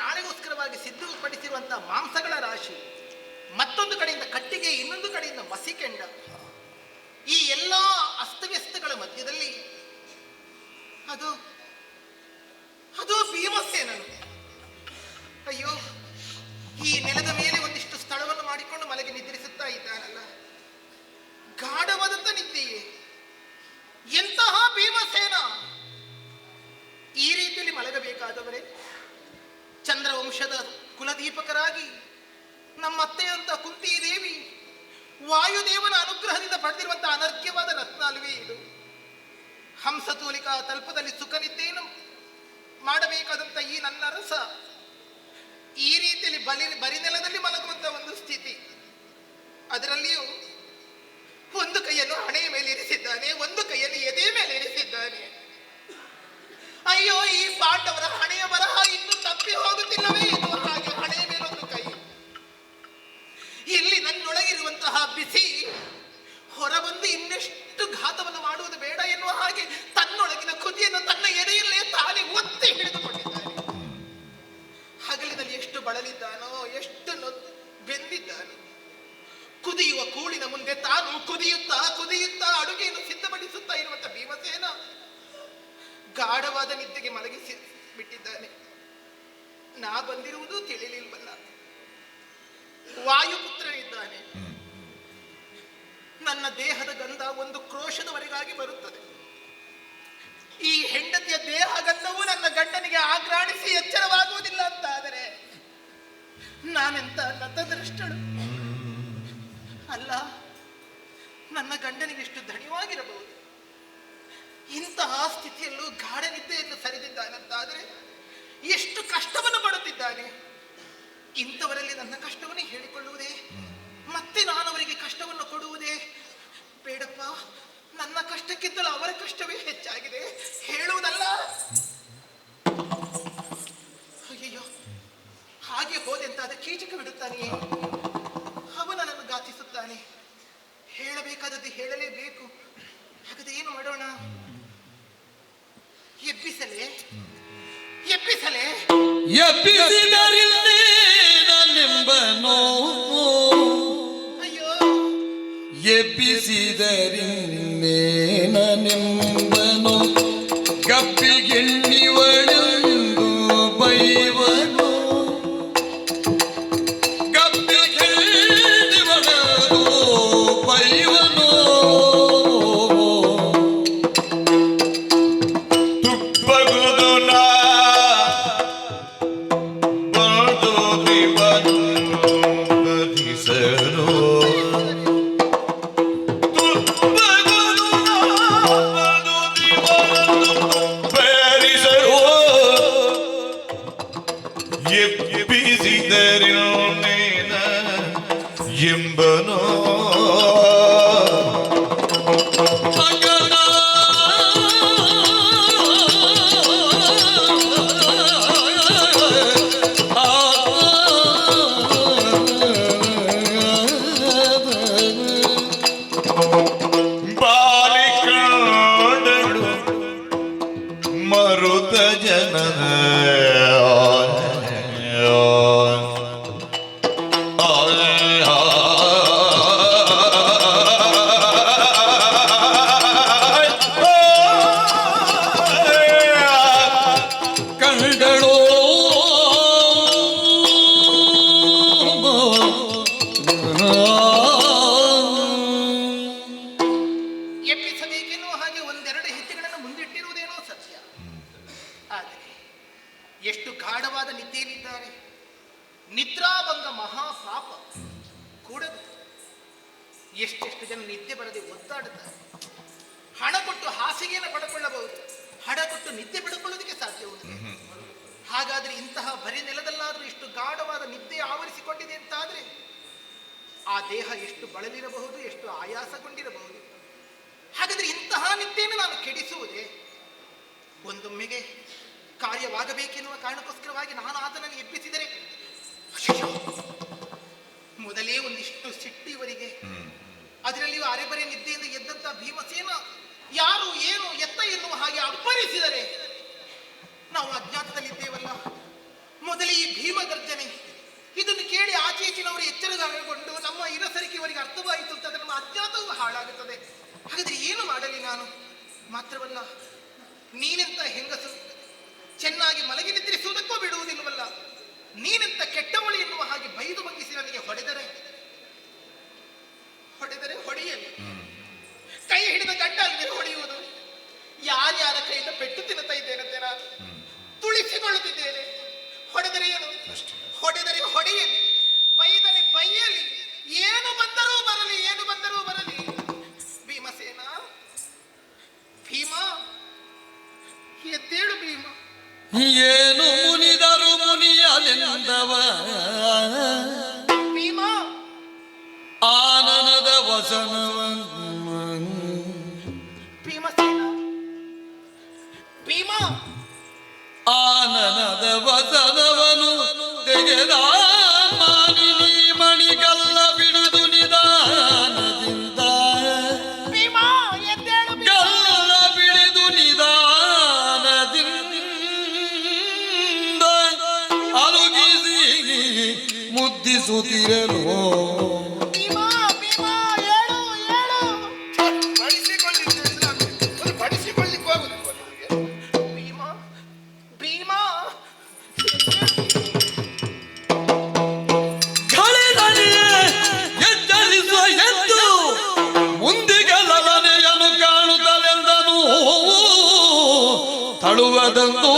ನಾಳೆಗೋಸ್ಕರವಾಗಿ ಸಿದ್ಧಪಡಿಸಿರುವಂತಹ ಮಾಂಸಗಳ ರಾಶಿ, ಮತ್ತೊಂದು ಕಡೆಯಿಂದ ಕಟ್ಟಿಗೆ, ಇನ್ನೊಂದು ಕಡೆಯಿಂದ ಮಸಿಕೆಂಡ, ಈ ಎಲ್ಲಾ ಅಸ್ತವ್ಯಸ್ತಗಳ ಮಧ್ಯದಲ್ಲಿ ಅದು ಅದು ಭೀಮಸೇನನು. ಅಯ್ಯೋ, ಈ ನೆಲದ ಮೇಲೆ ಒಂದಿಷ್ಟು ಸ್ಥಳವನ್ನು ಮಾಡಿಕೊಂಡು ಮಲಗಿ ನಿದ್ರಿಸುತ್ತಾ ಇದ್ದಾನಲ್ಲ, ಗಾಢವಾದಂತ ನಿದ್ದೆಯೇ. ಎಂತಹ ಭೀಮಸೇನ! ಈ ರೀತಿಯಲ್ಲಿ ಮಲಗಬೇಕಾದವರೇ ಚಂದ್ರವಂಶದ ಕುಲದೀಪಕರಾಗಿ ನಮ್ಮತ್ತೆಯಂತ ಕುಂತಿ ದೇವಿ ವಾಯುದೇವನ ಅನುಗ್ರಹದಿಂದ ಪಡೆದಿರುವಂತಹ ಅನರ್ಘ್ಯವಾದ ರತ್ನ ಅಲ್ವೇ ಇದು. ಹಂಸತೂಲಿಕಾ ತಲ್ಪದಲ್ಲಿ ಸುಖನಿದ್ದೆಯನ್ನು ಮಾಡಬೇಕಾದಂತ ಈ ನನ್ನ ರಸ ಈ ರೀತಿಯಲ್ಲಿ ಬರಿನೆಲದಲ್ಲಿ ಮಲಗುವಂತ ಒಂದು ಸ್ಥಿತಿ. ಅದರಲ್ಲಿಯೂ ಒಂದು ಕೈಯನ್ನು ಹಣೆಯ ಮೇಲೆ ಇರಿಸಿದ್ದಾನೆ, ಒಂದು ಕೈಯನ್ನು ಎದೆ ಮೇಲೆ ಇರಿಸಿದ್ದಾನೆ. ಅಯ್ಯೋ, ಈ ಪಾಂಡವರ ಹಣೆಯ ಬರಹ ಇನ್ನೂ ತಪ್ಪಿ ಹೋಗುತ್ತಿಲ್ಲವೇ ಎನ್ನುವ ಹಾಗೆ ಹಣೆಯ ಮೇಲೊಂದು ಕೈ. ಇಲ್ಲಿ ನನ್ನೊಳಗಿರುವಂತಹ ಬಿಸಿ ಹೊರಬಂದು ಇನ್ನೆಷ್ಟು ಘಾತವನ್ನು ಮಾಡುವುದು ಬೇಡ ಎನ್ನುವ ಹಾಗೆ ತನ್ನೊಳಗಿನ ಕುದಿಯನ್ನು ತನ್ನ ಎದೆಯಲ್ಲೇ ತಾನೇ ಒತ್ತಿ ಹಿಡಿದುಕೊಂಡಿದ್ದಾನೆ. ಹಗಲಿನಲ್ಲಿ ಎಷ್ಟು ಬಳಲಿದ್ದಾನೋ, ಎಷ್ಟು ಬೆಂದಿದ್ದಾನೋ. ಕುದಿಯುವ ಕೂಳಿನ ಮುಂದೆ ತಾನು ಕುದಿಯುತ್ತಾ ಕುದಿಯುತ್ತಾ ಅಡುಗೆಯನ್ನು ಸಿದ್ಧಪಡಿಸುತ್ತಾ ಇರುವಂತ ಭೀಮಸೇನ ಗಾಢವಾದ ನಿದ್ದೆಗೆ ಮಲಗಿಸಿ ಬಿಟ್ಟಿದ್ದಾನೆ. ನಾ ಬಂದಿರುವುದು ತಿಳಿಲಿಲ್ವಲ್ಲ. ವಾಯುಪುತ್ರನಿದ್ದಾನೆ. ನನ್ನ ದೇಹದ ಗಂಧ ಒಂದು ಕ್ರೋಶದವರೆಗಾಗಿ ಬರುತ್ತದೆ. ಈ ಹೆಂಡತಿಯ ದೇಹ ಗಂಧವು ನನ್ನ ಗಂಡನಿಗೆ ಆಘ್ರಾಣಿಸಿ ಎಚ್ಚರವಾಗುವುದಿಲ್ಲ ಅಂತಾದರೆ ನಾನೆಂತ ನತದೃಷ್ಟಳು ಅಲ್ಲ. ನನ್ನ ಗಂಡನಿಗೆ ಎಷ್ಟು ಧಣಿವಾಗಿರಬಹುದು. ಇಂತಹ ಸ್ಥಿತಿಯಲ್ಲೂ ಗಾಢ ನಿದ್ದೆಯನ್ನು ಸರಿದಿದ್ದಾನಂತಾದರೆ ಎಷ್ಟು ಕಷ್ಟವನ್ನು ಪಡುತ್ತಿದ್ದಾನೆ. ಇಂಥವರಲ್ಲಿ ನನ್ನ ಕಷ್ಟವನ್ನು ಹೇಳಿಕೊಳ್ಳುವುದೇ, ಮತ್ತೆ ನಾನು ಅವರಿಗೆ ಕಷ್ಟವನ್ನು ಕೊಡುವುದೇ? ಬೇಡಪ್ಪ, ನನ್ನ ಕಷ್ಟಕ್ಕಿಂತಲೂ ಅವರ ಕಷ್ಟವೇ ಹೆಚ್ಚಾಗಿದೆ. ಹೇಳುವುದಲ್ಲ. ಅಯ್ಯಯ್ಯೋ, ಹಾಗೆ ಹೋದೆಂತಾದ ಕೀಚಕ ಬಿಡುತ್ತಾನೆಯೇ? ಅವನು ನನ್ನನ್ನು ಘಾತಿಸುತ್ತಾನೆ. ಹೇಳಬೇಕಾದದ್ದು ಹೇಳಲೇಬೇಕು. ಹಾಗಾದ್ರೆ ಏನು ಮಾಡೋಣ? ಎಬ್ಬಿಸಲೇ ಎಬ್ಬಿಸಲೇ ಎಬ್ಬಿಸಿದರಿಂದೇನೆಂಬನೋ, ಅಯ್ಯೋ, ಎಬ್ಬಿಸಿದರಿಂದೇನೆಂಬನೋ, ಗಪ್ಪಿಗೆಣ್ಣಿವಳೆಂದು ಬೈವನೋ, ಗಪ್ಪಿಗೆಣ್ಣಿವಳೆಂದು ಬೈವನೋ, ತುಪ್ಪಗುದು ನಾ ಬಂದು ದಿವನು ಬದಿಸರೋ, ತುಪ್ಪಗುದು ನಾ ಬಂದು ದಿವನು ಬದಿಸರೋ, ಎಬ್ಬಿಸಿದರೇನ ಎಂಬನೋ. ಬಾಲಿಕಾಂಡಳು ಮರುತ ಜನನ ಕಂಡಳೋ ಎಬ್ಬಿಸಬೇಕೆನ್ನುವ ಹಾಗೆ ಒಂದೆರಡು ಹೆಜ್ಜೆಗಳನ್ನು ಮುಂದಿಟ್ಟಿರುವುದೇನೋ ಸತ್ಯ. ಆದರೆ ಎಷ್ಟು ಗಾಢವಾದ ನಿದ್ದೆಯಲ್ಲಿದ್ದಾರೆ. ನಿದ್ರಾಭಂಗ ಮಹಾಪಾಪ ಕೂಡದು. ಎಷ್ಟೆಷ್ಟು ಜನ ನಿದ್ದೆ ಬರದೆ ಒದ್ದಾಡುತ್ತಾರೆ. ಹಣ ಕೊಟ್ಟು ಹಾಸಿಗೆಯನ್ನು ಪಡ್ಕೊಳ್ಳಬಹುದು, ಹಣ ಕೊಟ್ಟು ನಿದ್ದೆ ಪಡ್ಕೊಳ್ಳೋದಕ್ಕೆ ಸಾಧ್ಯವಿಲ್ಲ. ಹಾಗಾದ್ರೆ ಇಂತಹ ಬರಿ ನೆಲದಲ್ಲಾದ್ರೂ ಇಷ್ಟು ಗಾಢವಾದ ನಿದ್ದೆ ಆವರಿಸಿಕೊಂಡಿದೆ ಅಂತಾದ್ರೆ ಆ ದೇಹ ಎಷ್ಟು ಬಳಲಿರಬಹುದು, ಎಷ್ಟು ಆಯಾಸಗೊಂಡಿರಬಹುದು. ಹಾಗಾದ್ರೆ ಇಂತಹ ನಿದ್ದೆಯನ್ನು ನಾನು ಕೆಡಿಸುವುದೇ? ಒಂದೊಮ್ಮೆಗೆ ಕಾರ್ಯವಾಗಬೇಕೆನ್ನುವ ಕಾರಣಕ್ಕೋಸ್ಕರವಾಗಿ ನಾನು ಆತನನ್ನು ಎಬ್ಬಿಸಿದರೆ ಮೊದಲೇ ಒಂದಿಷ್ಟು ಸಿಟ್ಟು ಇವರಿಗೆ. ಅದರಲ್ಲಿಯೂ ಅರೆಬರೆ ನಿದ್ದೆಯಿಂದ ಎದ್ದಂತ ಭೀಮಸೇನ ಯಾರು ಏನು ಎತ್ತ ಎನ್ನುವ ಹಾಗೆ ಅಬ್ಬರಿಸಿದರೆ ನಾವು ಅಜ್ಞಾತದಲ್ಲಿದ್ದೇವಲ್ಲ, ಮೊದಲೇ ಈ ಭೀಮ ಗರ್ಜನೆ ಇದನ್ನು ಕೇಳಿ ಆಚೀಚಿನವರು ಎಚ್ಚರಗಾರಗೊಂಡು ನಮ್ಮ ಇರಸರಿಕೆ ಅವರಿಗೆ ಅರ್ಥವಾಯಿತು ಅಂತ ನಮ್ಮ ಅಜ್ಞಾತವು ಹಾಳಾಗುತ್ತದೆ. ಹಾಗಾದ್ರೆ ಏನು ಮಾಡಲಿ ನಾನು? ಮಾತ್ರವಲ್ಲ, ನೀನೆಂತ ಹೆಂಗಸು, ಚೆನ್ನಾಗಿ ಮಲಗಿ ನಿದ್ರಿಸುವುದಕ್ಕೂ ಬಿಡುವುದಿಲ್ಲವಲ್ಲ. ನೀನೆಂತ ಕೆಟ್ಟವಳು ಎನ್ನುವ ಹಾಗೆ ಬೈದು ಬಂಗಿಸಿ ನನಗೆ ಹೊಡೆದರೆ ಹೊಡೆಯಲಿ. ಕೈ ಹಿಡಿದ ಗಂಡ ಅಲ್ಲದೆ ಹೊಡೆಯುವುದು. ಯಾರ್ಯಾರ ಕೈಯಿಂದ ಪೆಟ್ಟು ತಿನ್ನುತ್ತಾ ಇದ್ದೇನಂತೆ ನಾನು ತುಳಿಸಿಕೊಳ್ಳುತ್ತಿದ್ದೇನೆ. ಹೊಡೆದರೆ ಏನು? ಹೊಡೆದರೆ ಹೊಡೆಯಲಿ, ಬೈದರೆ ಬೈಯಲಿ, ಏನು ಬಂದರೂ ಬರಲಿ, ಏನು ಬಂದರೂ ಬರಲಿ. ಭೀಮಸೇನ, ಭೀಮ ಎದ್ದೇಳು ಭೀಮ. ಏನು ಮುನಿದರು ಮುನಿಯಲೆಂದವ ಭೀಮ ಆನನದ ವಸನವ ಭೀಮಸೇನ, ಭೀಮ ಆನನದ ವಸನವನು ತೆಗೆದ ಮಾನಿನಿ ಮಣಿಗಲ್ಲ ಬಿಡುದು ನಿಧಾನದಿಂದ ಭೀಮ ಎದ್ದೇಳು ಭೀಮ. ಗಲ್ಲ ಬಿಡಿದು ನಿಧಾನದಿಂದ ಅಲುಗಿಸಿ ಮುದ್ದಿಸುತ್ತಿರಲು ಭೀಮ ಭೀಮ ಏಳು ಏಳು. ಬಡಿಸಿಕೊಳ್ಳಿಕ್ಕೆ ಹೋಗುದಿಲ್ವ ನಿಮಗೆ? ಭೀಮ ಭೀಮ ಕಳೆದಣಿಯೇ ಎಚ್ಚರಿಸುವ ಎದ್ದು ಮುಂದಿಗೆ ಲಲನೆಯನ್ನು ಕಾಣುತ್ತಲೆಂದನು ತಳುವದಂದು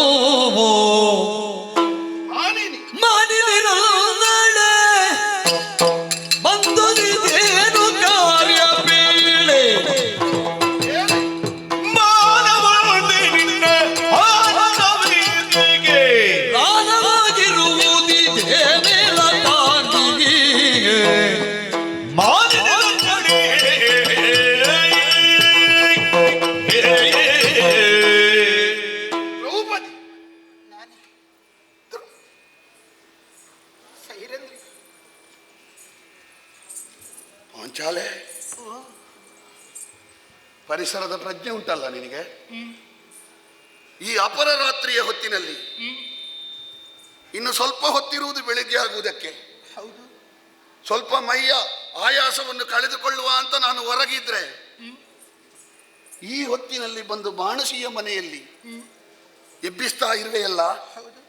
ಆನೇನಿ ಮಾಡಿದಿರಲ್ಲಾಳೆ ಬಂದು ಇದೇನು ಕಾರ್ಯ ಬೀಳೆ ಏನು? ಮಾನವನೇ ನಿನ್ನ ಆನಂದವನಿಗೆ ಪ್ರಾಣವಾಗಿರುವುದಿದೇನೆಲ್ಲ ತಾಂಗಿಗೆ ಮಾನಿನ ಕಡೆ ದ್ರೌಪದಿ ನಾನೇ ಸೈರಂದ್ರಿ. ಪಾಂಚಾಲೆ, ಪರಿಸರದ ಪ್ರಜ್ಞೆ ಉಂಟಲ್ಲ ನಿನಗೆ? ಈ ಅಪರರಾತ್ರಿಯ ಹೊತ್ತಿನಲ್ಲಿ ಇನ್ನು ಸ್ವಲ್ಪ ಹೊತ್ತಿರುವುದು ಬೆಳಿಗ್ಗೆ ಆಗುವುದಕ್ಕೆ. ಹೌದು. ಸ್ವಲ್ಪ ಮೈಯ ಆಯಾಸವನ್ನು ಕಳೆದುಕೊಳ್ಳುವ ಅಂತ ನಾನು ಹೊರಗಿದ್ರೆ ಈ ಹೊತ್ತಿನಲ್ಲಿ ಬಂದು ಬಾಣಸಿಯ ಮನೆಯಲ್ಲಿ ಎಬ್ಬಿಸ್ತಾ ಇರುವೆಯಲ್ಲ. ಹೌದು.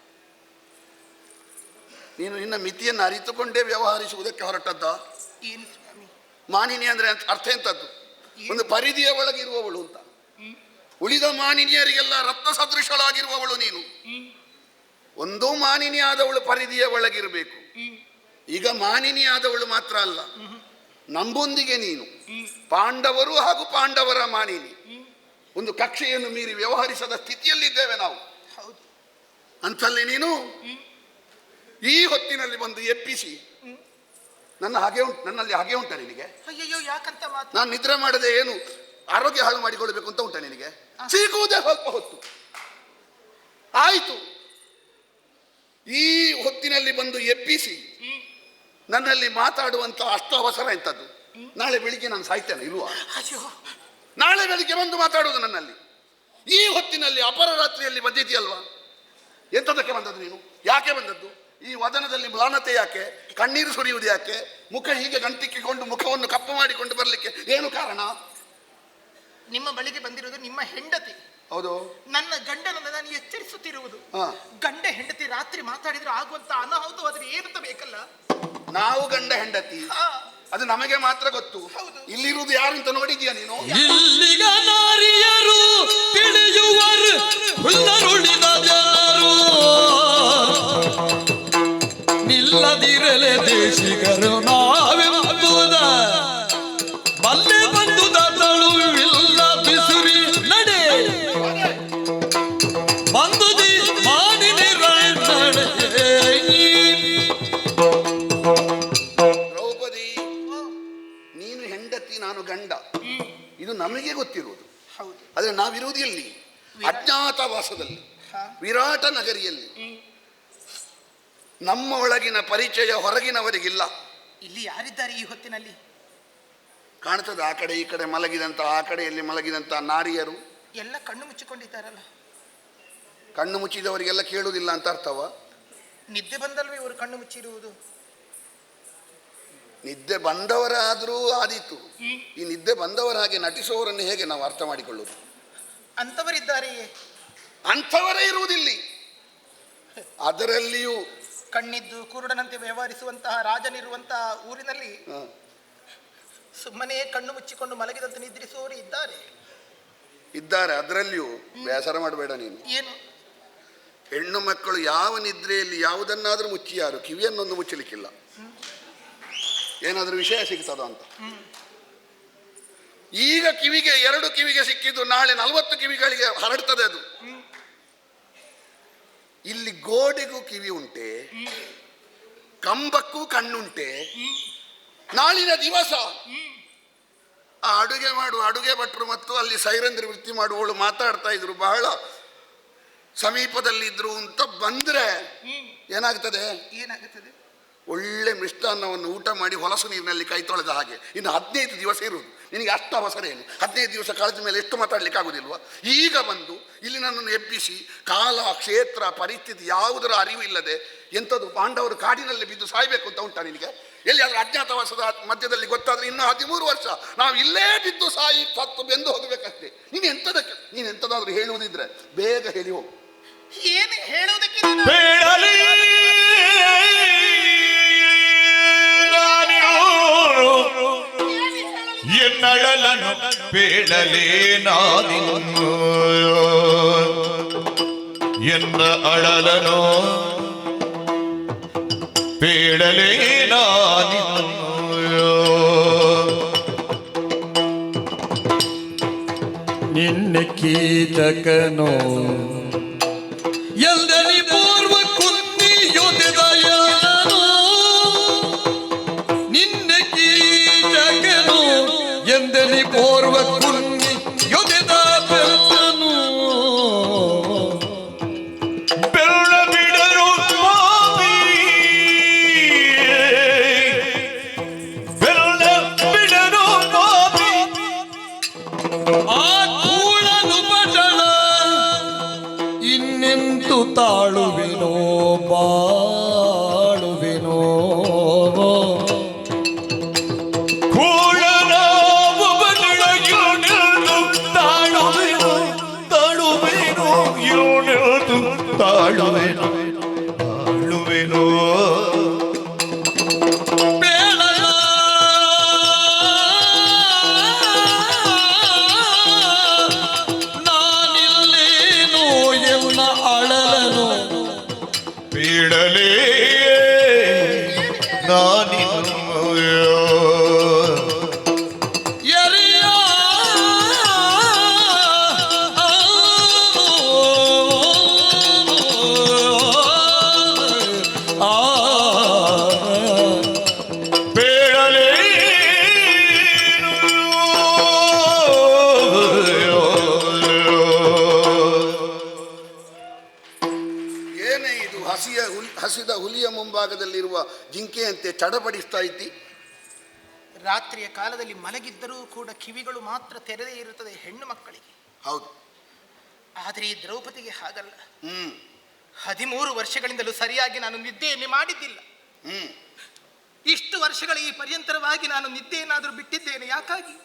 ನೀನು ನಿನ್ನ ಮಿತಿಯನ್ನು ಅರಿತುಕೊಂಡೇ ವ್ಯವಹರಿಸುವುದಕ್ಕೆ ಹೊರಟದ್ದ? ಏನು ಸ್ವಾಮಿ? ಮಾನಿನಿ ಅಂದ್ರೆ ಅರ್ಥ ಎಂತದ್ದು? ಒಂದು ಪರಿಧಿಯ ಒಳಗಿರುವವಳು ಅಂತ. ಉಳಿದ ಮಾನಿನಿಯರಿಗೆಲ್ಲ ರತ್ನ ಸದೃಶಳಾಗಿರುವವಳು ನೀನು. ಒಂದು ಮಾನಿನಿ ಆದವಳು ಪರಿಧಿಯ ಒಳಗಿರಬೇಕು. ಈಗ ಮಾನಿನಿ ಆದವಳು ಮಾತ್ರ ಅಲ್ಲ, ನಮ್ಮೊಂದಿಗೆ ನೀನು ಪಾಂಡವರು ಹಾಗೂ ಪಾಂಡವರ ಮಾನಿನಿ ಒಂದು ಕಕ್ಷೆಯನ್ನು ಮೀರಿ ವ್ಯವಹರಿಸದ ಸ್ಥಿತಿಯಲ್ಲಿದ್ದೇವೆ ನಾವು. ಹೌದು. ಅಂತಲ್ಲಿ ನೀನು ಈ ಹೊತ್ತಿನಲ್ಲಿ ಬಂದು ಎಪ್ಪಿಸಿ ನನ್ನಲ್ಲಿ ಹಾಗೆ ಉಂಟ ನಿನಗೆ? ಅಯ್ಯಯ್ಯೋ, ಯಾಕಂತ ಮಾತು? ನಾನು ನಿದ್ರೆ ಮಾಡದೆ ಏನು ಆರೋಗ್ಯ ಹಾಳು ಮಾಡಿಕೊಳ್ಬೇಕು ಅಂತ ಉಂಟ ನಿನಗೆ? ಸಿಗುವುದೇ ಸ್ವಲ್ಪ ಹೊತ್ತು ಆಯಿತು. ಈ ಹೊತ್ತಿನಲ್ಲಿ ಬಂದು ಎಬ್ಬಿಸಿ ನನ್ನಲ್ಲಿ ಮಾತಾಡುವಂತ ಅಷ್ಟು ಅವಸರ ಎಂತದ್ದು? ನಾಳೆ ಬೆಳಿಗ್ಗೆ ನಾನು ಸಾಯ್ತೇನೆ ಇಲ್ವಾ? ಅಯ್ಯೋ, ನಾಳೆ ಬೆಳಿಗ್ಗೆ ಬಂದು ಮಾತಾಡುವುದು ನನ್ನಲ್ಲಿ. ಈ ಹೊತ್ತಿನಲ್ಲಿ ಅಪರರಾತ್ರಿಯಲ್ಲಿ ಬಂದಿದೆಯಲ್ವಾ? ಎಂಥದಕ್ಕೆ ಬಂದದ್ದು ನೀನು? ಯಾಕೆ ಬಂದದ್ದು? ಈ ವದನದಲ್ಲಿ ಮ್ಲಾನತೆ ಯಾಕೆ? ಕಣ್ಣೀರು ಸುರಿಯುವುದು ಯಾಕೆ? ಮುಖ ಹೀಗೆ ಗಂಟಿಕ್ಕಿಕೊಂಡು ಮುಖವನ್ನು ಕಪ್ಪು ಮಾಡಿಕೊಂಡು ಬರಲಿಕ್ಕೆ ಏನು ಕಾರಣ? ನಿಮ್ಮ ಬಳಿಗೆ ಬಂದಿರುವುದು ನಿಮ್ಮ ಹೆಂಡತಿ. ಹೌದು. ನನ್ನ ಗಂಡನನ್ನು ನಾನು ಎಚ್ಚರಿಸುತ್ತಿರುವುದು. ಹಾ. ಗಂಡ ಹೆಂಡತಿ ರಾತ್ರಿ ಮಾತಾಡಿದ್ರೆ ಆಗುವಂತ ಅನಾಹುತವಾದ್ರೆ ಏನಂತ ಬೇಕಲ್ಲ? ನಾವು ಗಂಡ ಹೆಂಡತಿ, ಹಾ, ಅದು ನಮಗೆ ಮಾತ್ರ ಗೊತ್ತು. ಹೌದು. ಇಲ್ಲಿರುವುದು ಯಾರು ಅಂತ ನೋಡಿದ್ಯಾ ನೀನು? ಇಲ್ಲಿಗ ನಾರಿಯರು ತಿಳಿಯುವರು ಹುಲ್ಲರುಳಿದ ಜನರು ನಿಲ್ಲದಿರಲೆ ದೇಶಿಗರು ನಾವೆಂಬುದ ಬಲ್ಲೆ ಬಂದುದ ತಳುವಿಲ್ಲ ಬಿಸುರಿ ನಡೆ ಬಂದುದಿ ಮಾನಿನಿರ ನಡೆ. ದ್ರೌಪದಿ, ನೀನು ಹೆಂಡತಿ, ನಾನು ಗಂಡ, ಇದು ನಮಗೆ ಗೊತ್ತಿರುವುದು. ಹೌದು. ಆದ್ರೆ ನಾವಿರುವುದು ಎಲ್ಲಿ? ಅಜ್ಞಾತವಾಸದಲ್ಲಿ, ವಿರಾಟ ನಗರಿಯಲ್ಲಿ. ನಮ್ಮ ಒಳಗಿನ ಪರಿಚಯ ಹೊರಗಿನವರಿಗಿಲ್ಲ. ಇಲ್ಲಿ ಯಾರಿದ್ದಾರೆ ಈ ಹೊತ್ತಿನಲ್ಲಿ? ಕಾಣ್ತದೆ ಆ ಕಡೆ ಈ ಕಡೆ ಮಲಗಿದಂತ, ಆ ಕಡೆಯಲ್ಲಿ ಮಲಗಿದಂತ ನಾರಿಯರು. ಎಲ್ಲ ಕಣ್ಣು ಮುಚ್ಚಿಕೊಂಡಿದ್ದಾರಲ್ಲ. ಕಣ್ಣು ಮುಚ್ಚಿದವರಿಗೆಲ್ಲ ಕೇಳುವುದಿಲ್ಲ ಅಂತ ಅರ್ಥವ? ನಿದ್ದೆ ಬಂದಲ್ವೇ ಇವರು ಕಣ್ಣು ಮುಚ್ಚಿರುವುದು? ನಿದ್ದೆ ಬಂದವರಾದರೂ ಆದೀತು. ಈ ನಿದ್ದೆ ಬಂದವರ ಹಾಗೆ ನಟಿಸುವವರನ್ನು ಹೇಗೆ ನಾವು ಅರ್ಥ ಮಾಡಿಕೊಳ್ಳುವುದು? ಅಂತವರಿದ್ದಾರೆಯೇ? ಅಂಥವರೇ ಇರುವುದಿಲ್ಲಿ. ಅದರಲ್ಲಿಯೂ ಕಣ್ಣಿದ್ದು ಕುರುಡನಂತೆ ವ್ಯವಹರಿಸುವಂತಹ ರಾಜನಿರುವಂತಹ ಊರಿನಲ್ಲಿ ಸುಮ್ಮನೆ ಕಣ್ಣು ಮುಚ್ಚಿಕೊಂಡು ಮಲಗಿದಂತೆ ನಿದ್ರಿಸುವವರು ಇದ್ದಾರೆ. ಅದರಲ್ಲಿಯೂ ಬೇಸರ ಮಾಡಬೇಡ ನೀನು. ಏನು? ಹೆಣ್ಣು ಮಕ್ಕಳು ಯಾವ ನಿದ್ರೆಯಲ್ಲಿ ಯಾವುದನ್ನಾದ್ರೂ ಮುಚ್ಚಿಯಾರು, ಕಿವಿಯನ್ನೊಂದು ಮುಚ್ಚಲಿಕ್ಕಿಲ್ಲ. ಏನಾದ್ರೂ ವಿಷಯ ಸಿಗ್ತದ ಅಂತ. ಈಗ ಕಿವಿಗೆ 2 ಕಿವಿಗೆ ಸಿಕ್ಕಿದ್ದು ನಾಳೆ 40 ಕಿವಿಗಳಿಗೆ ಹರಡ್ತದೆ ಅದು. ಇಲ್ಲಿ ಗೋಡೆಗೂ ಕಿವಿ ಉಂಟೆ, ಕಂಬಕ್ಕೂ ಕಣ್ಣುಂಟೆ. ನಾಳಿನ ದಿವಸ ಆ ಅಡುಗೆ ಭಟ್ರು ಮತ್ತು ಅಲ್ಲಿ ಸೈರಂದ್ರಿ ವೃತ್ತಿ ಮಾಡುವವಳು ಮಾತಾಡ್ತಾ ಇದ್ರು, ಬಹಳ ಸಮೀಪದಲ್ಲಿದ್ರು ಅಂತ ಬಂದ್ರೆ ಏನಾಗ್ತದೆ? ಒಳ್ಳೆ ಮಿಷ್ಟಾನ್ನವನ್ನು ಊಟ ಮಾಡಿ ಹೊಲಸು ನೀರಿನಲ್ಲಿ ಕೈ ತೊಳೆದ ಹಾಗೆ. ಇನ್ನು 15 ದಿವಸ ಇರುವುದು. ನಿನಗೆ ಅಷ್ಟು ಅವಸರ ಏನು? 15 ದಿವಸ ಕಳೆದ ಮೇಲೆ ಎಷ್ಟು ಮಾತಾಡ್ಲಿಕ್ಕೆ ಆಗುದಿಲ್ವಾ? ಈಗ ಬಂದು ಇಲ್ಲಿ ನನ್ನನ್ನು ಎಬ್ಬಿಸಿ ಕಾಲ, ಕ್ಷೇತ್ರ, ಪರಿಸ್ಥಿತಿ ಯಾವುದರ ಅರಿವು ಇಲ್ಲದೆ ಎಂಥದ್ದು ಪಾಂಡವರು ಕಾಡಿನಲ್ಲಿ ಬಿದ್ದು ಸಾಯ್ಬೇಕು ಅಂತ ಉಂಟಾ ನಿನಗೆ? ಎಲ್ಲಿಯಾದ್ರೂ ಅಜ್ಞಾತವಾಸದ ಮಧ್ಯದಲ್ಲಿ ಗೊತ್ತಾದ್ರೆ ಇನ್ನು 13 ವರ್ಷ ನಾವು ಇಲ್ಲೇ ಬಿದ್ದು ಸಾಯಿ ಸತ್ತು ಬೆಂದು ಹೋಗಬೇಕಷ್ಟೇ. ನೀನು ಎಂಥದಾದ್ರೂ ಹೇಳುವುದಿದ್ರೆ ಬೇಗ ಹೇಳಿ ಹೋಗು. ಏನು ಹೇಳುವುದಕ್ಕೆ? ಎನ್ನಳಲನು ಬೇಡಲೇ ನಾನಿನ್ನು, ಎನ್ನ ಅಳಲನು ಬೇಡಲೇ ನಾನಿನ್ನು. ನಿನ್ನ ಕೀಟಕನೋ ಎಲ್ದನಿ ಪೂರ್ವ ಕುಂದಿ ಯೋಧದಯನೋ, ನಿನ್ನ ಕೀಟಕನೋ ಎಂದನಿ ಪೂರ್ವ ಕುಂದಿ ಯೋಧದ ಬೆಳತನು. ಬೆಳ್ಳ ಬಿಡರು ಸ್ವಾಮಿ, ಬೆಳ್ಳ ಬಿಡರು ಸ್ವಾಮಿ. ಆ ಕೂಳನು ಬಟಳ ಇನ್ನೆಂತು ತಾಳುವೆನೋ ಬಾಳುವೆನೋ. ಕೂಳನಾವು ಬದಲಾಗಿರುವುದು ತಾಳುವೆನು, ತಾಳುವೆನು, ಇರುವುದು ತಾಳುವೆನು, ತಾಳುವೆನು. ಬೇಳನ ನಾನಿಲ್ಲೇನೋ ಎನ್ನ ಅಳಲನು, ಬಿಡಲೇ ನಾನಿನ್ನು. ಎರೆಯ ಬೇಡಲೇ ಏನೇ ಇದು? ಹಸಿದ ಹುಲಿಯ ಮುಂಭಾಗದಲ್ಲಿರುವ ಜಿಂಕೆಯಂತೆ ಚಡಪಡಿಸ್ತಾ ಇದ್ದಿ. ರಾತ್ರಿಯ ಕಾಲದಲ್ಲಿ ಮಲಗಿದ್ದರೂ ಕೂಡ ಕಿವಿಗಳು ಮಾತ್ರ ತೆರೆದೇ ಇರುತ್ತದೆ ಹೆಣ್ಣು ಮಕ್ಕಳಿಗೆ. ಹೌದು. ಆದರೆ ಈ ದ್ರೌಪದಿಗೆ ಹಾಗಲ್ಲ. 13 ವರ್ಷಗಳಿಂದಲೂ ಸರಿಯಾಗಿ ನಾನು ನಿದ್ದೆಯಲ್ಲಿ ಮಾಡಿದ್ದಿಲ್ಲ. ಇಷ್ಟು ವರ್ಷಗಳ ಈ ಪರ್ಯಂತರವಾಗಿ ನಾನು ನಿದ್ದೆಯನ್ನಾದರೂ ಬಿಟ್ಟಿದ್ದೇನೆ. ಯಾಕಾಗಿ?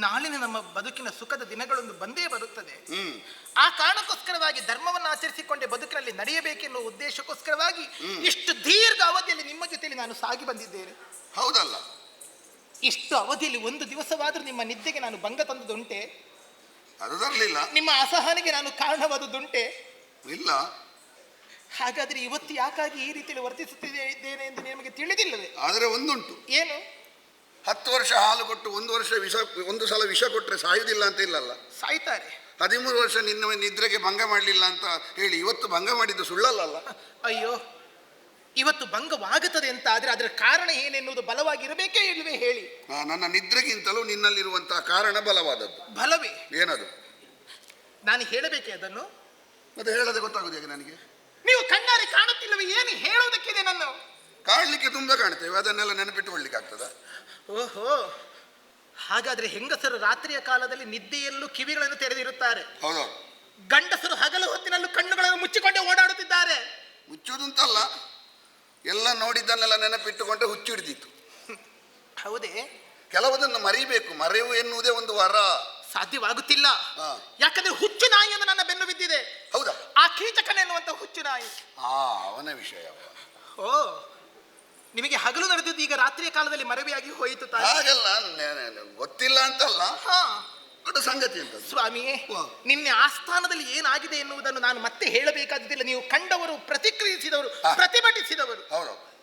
ನಾಳಿನ ನಮ್ಮ ಬದುಕಿನ ಸುಖದ ದಿನಗಳೊಂದು ಬಂದೇ ಬರುತ್ತದೆ. ಆ ಕಾರಣಕ್ಕೋಸ್ಕರವಾಗಿ ಧರ್ಮವನ್ನು ಆಚರಿಸಿಕೊಂಡೇ ಬದುಕಿನಲ್ಲಿ ನಡೆಯಬೇಕೆನ್ನುವ ಉದ್ದೇಶಕ್ಕೋಸ್ಕರವಾಗಿ ಇಷ್ಟು ದೀರ್ಘ ಅವಧಿಯಲ್ಲಿ ನಿಮ್ಮ ಜೊತೆಯಲ್ಲಿ ನಾನು ಸಾಗಿ ಬಂದಿದ್ದೇನೆ. ಹೌದಲ್ಲ? ಇಷ್ಟು ಅವಧಿಯಲ್ಲಿ ಒಂದು ದಿವಸವಾದರೂ ನಿಮ್ಮ ನಿದ್ದೆಗೆ ನಾನು ಭಂಗ ತಂದುದುಂಟೆ? ಅದು ತರಲಿಲ್ಲ. ನಿಮ್ಮ ಅಸಹನೆಗೆ ನಾನು ಕಾರಣವಾದುದುಂಟೆ? ಇಲ್ಲ. ಹಾಗಾದ್ರೆ ಇವತ್ತು ಯಾಕಾಗಿ ಈ ರೀತಿಯಲ್ಲಿ ವರ್ತಿಸುತ್ತಿದ್ದೇನೆ ಎಂದು ನಿಮಗೆ ತಿಳಿದಿಲ್ಲವೇ? ಆದರೆ ಒಂದುಂಟು. ಏನು? 10 ವರ್ಷ ಹಾಲು ಕೊಟ್ಟು 1 ಸಲ ವಿಷ ಕೊಟ್ಟರೆ ಸಾಯುವುದಿಲ್ಲ ಅಂತ ಇಲ್ಲಲ್ಲ? ಸಾಯ್ತಾರೆ. 13 ವರ್ಷ ನಿನ್ನ ನಿದ್ರೆಗೆ ಭಂಗ ಮಾಡಲಿಲ್ಲ ಅಂತ ಹೇಳಿ ಇವತ್ತು ಭಂಗ ಮಾಡಿದ್ದು ಸುಳ್ಳಲ್ಲ? ಅಯ್ಯೋ, ಇವತ್ತು ಭಂಗವಾಗುತ್ತದೆ ಅಂತ ಆದ್ರೆ ಅದರ ಕಾರಣ ಏನೆನ್ನುವುದು ಬಲವಾಗಿರಬೇಕೇ ಇಲ್ಲವೇ ಹೇಳಿ? ನನ್ನ ನಿದ್ರೆಗಿಂತಲೂ ನಿನ್ನಲ್ಲಿರುವಂತಹ ಕಾರಣ ಬಲವಾದದ್ದು. ಬಲವೇ? ಏನದು? ನಾನು ಹೇಳಬೇಕೆ ಅದನ್ನು? ಮತ್ತೆ ಹೇಳದೆ ಗೊತ್ತಾಗುದು ಹೇಗೆ ನನಗೆ? ನೀವು ಕಣ್ಣಾರೆ ಕಾಣುತ್ತಿಲ್ಲವೇ? ಏನು ಹೇಳುವುದಕ್ಕಿದೆ? ನಾನು ಕಾಣಲಿಕ್ಕೆ ತುಂಬಾ ಕಾಣ್ತೇವೆ, ಅದನ್ನೆಲ್ಲ ನೆನಪಿಟ್ಟುಕೊಳ್ಳಿಕ್ಕೆ ಆಗ್ತದ? ಓಹೋ, ಹಾಗಾದ್ರೆ ಹೆಂಗಸರು ರಾತ್ರಿಯ ಕಾಲದಲ್ಲಿ ನಿದ್ದೆಯಲ್ಲೂ ಕಿವಿಗಳನ್ನು ತೆರೆದಿರುತ್ತಾರೆ. ಹೌದು. ಗಂಡಸರು ಹಗಲು ಹೊತ್ತಿನಲ್ಲೂ ಕಣ್ಣುಗಳನ್ನು ಮುಚ್ಚಿಕೊಂಡೇ ಓಡಾಡುತ್ತಿದ್ದಾರೆ. ಹುಚ್ಚುದಂತಲ್ಲ, ಎಲ್ಲ ನೋಡಿದ್ದನ್ನೆಲ್ಲ ನೆನಪಿಟ್ಟುಕೊಂಡ್ರೆ ಹುಚ್ಚು ಹಿಡಿದಿತ್ತು. ಹೌದೇ? ಕೆಲವದನ್ನು ಮರಿಬೇಕು, ಮರೆವು ಎನ್ನುವುದೇ ಒಂದು ವರ. ಸಾಧ್ಯವಾಗುತ್ತಿಲ್ಲ. ಹಾ. ಯಾಕಂದ್ರೆ ಹುಚ್ಚು ನಾಯಿ ಎಂದು ನನ್ನ ಬೆನ್ನು ಬಿದ್ದಿದೆ. ಹೌದಾ? ಆ ಕೀಚಕನ ಎನ್ನುವಂತ ಹುಚ್ಚು ನಾಯಿ. ಅವನ ವಿಷಯ. ಓ, ನಿಮಗೆ ಹಗಲು ನಡೆದಿದ್ದು ಈಗ ರಾತ್ರಿಯ ಕಾಲದಲ್ಲಿ ಮರವಿಯಾಗಿ ಹೋಯಿತು ತಾಯಿ. ಹಾಗಲ್ಲ, ಗೊತ್ತಿಲ್ಲ ಅಂತಲ್ಲ, ಹಾ, ದೊಡ್ಡ ಸಂಗತಿ ಅಂತ. ಸ್ವಾಮಿಯೇ, ವಾ. ನಿನ್ನೆ ಆಸ್ಥಾನದಲ್ಲಿ ಏನಾಗಿದೆ ಎನ್ನುವುದನ್ನು ನಾನು ಮತ್ತೆ ಹೇಳಬೇಕಾದುದಿಲ್ಲ. ನೀವು ಕಂಡವರು, ಪ್ರತಿಕ್ರಿಯಿಸಿದವರು, ಹಾ. ಪ್ರತಿಭಟಿಸಿದವರು. ಹೌದು.